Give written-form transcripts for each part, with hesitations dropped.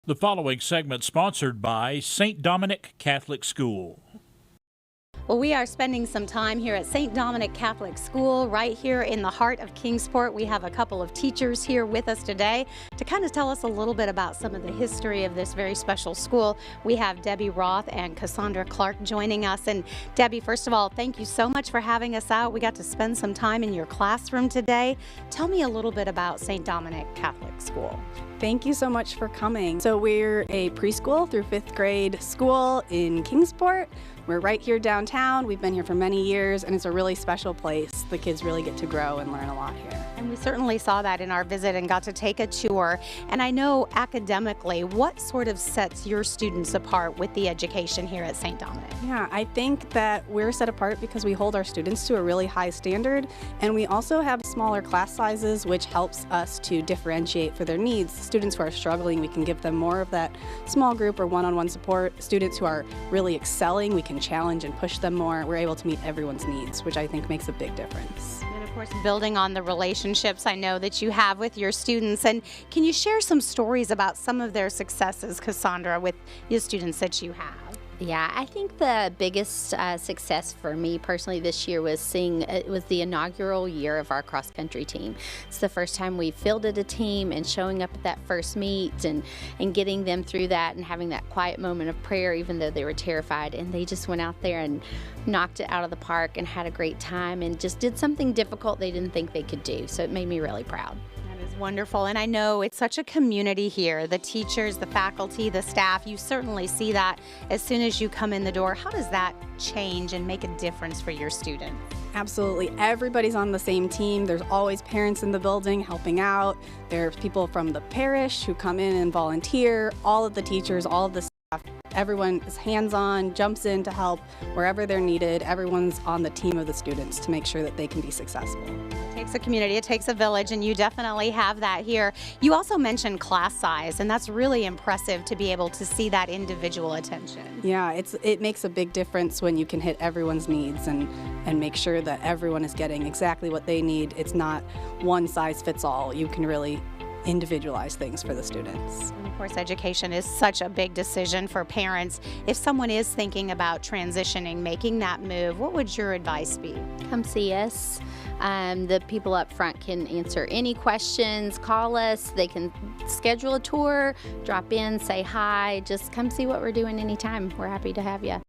The following segment sponsored by St. Dominic Catholic School. Well, we are spending some time here at St. Dominic Catholic School right here in the heart of Kingsport. We have a couple of teachers here with us today to kind of tell us a little bit about some of the history of this very special school. We have Debbie Roth and Cassandra Clark joining us. And Debbie, first of all, thank you so much for having us out. We got to spend some time in your classroom today. Tell me a little bit about St. Dominic Catholic School. Thank you so much for coming. So we're a preschool through 5th grade school in Kingsport. We're right here downtown. We've been here for many years, and it's a really special place. The kids really get to grow and learn a lot here. And we certainly saw that in our visit and got to take a tour. And I know academically, what sort of sets your students apart with the education here at St. Dominic? Yeah, I think that we're set apart because we hold our students to a really high standard, and we also have smaller class sizes, which helps us to differentiate for their needs. Students who are struggling, we can give them more of that small group or one-on-one support. Students who are really excelling, we can challenge and push them more. We're able to meet everyone's needs, which I think makes a big difference. And of course, building on the relationships I know that you have with your students. And can you share some stories about some of their successes, Cassandra, with your students that you have? Yeah, I think the biggest success for me personally this year was it was the inaugural year of our cross-country team. It's the first time we fielded a team, and showing up at that first meet and getting them through that and having that quiet moment of prayer, even though they were terrified, and they just went out there and knocked it out of the park and had a great time and just did something difficult they didn't think they could do. So it made me really proud. Wonderful. And I know it's such a community here. The teachers, the faculty, the staff, you certainly see that as soon as you come in the door. How does that change and make a difference for your students? Absolutely. Everybody's on the same team. There's always parents in the building helping out. There's people from the parish who come in and volunteer. All of the teachers, all of the staff, everyone is hands-on, jumps in to help wherever they're needed. Everyone's on the team of the students to make sure that they can be successful. It takes a community, it takes a village, and you definitely have that here. You also mentioned class size, and that's really impressive to be able to see that individual attention. Yeah, it makes a big difference when you can hit everyone's needs and make sure that everyone is getting exactly what they need. It's not one size fits all. You can really individualize things for the students. And of course, education is such a big decision for parents. If someone is thinking about transitioning, making that move, what would your advice be? Come see us. The people up front can answer any questions, call us, they can schedule a tour, drop in, say hi, just come see what we're doing anytime. We're happy to have you.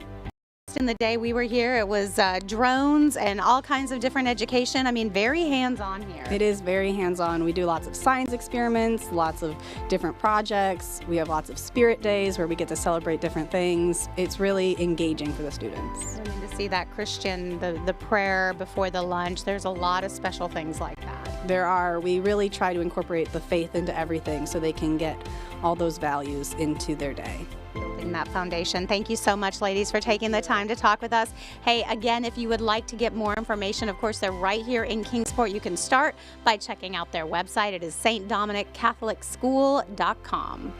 In the day we were here, it was drones and all kinds of different education. I mean, very hands-on here. It is very hands-on. We do lots of science experiments, lots of different projects. We have lots of spirit days where we get to celebrate different things. It's really engaging for the students. I mean, to see that Christian, the prayer before the lunch, there's a lot of special things like that. There are. We really try to incorporate the faith into everything so they can get all those values into their day. Building that foundation. Thank you so much, ladies, for taking the time to talk with us. Hey, again, if you would like to get more information, of course, they're right here in Kingsport. You can start by checking out their website. It is stdominiccatholicSchool.com.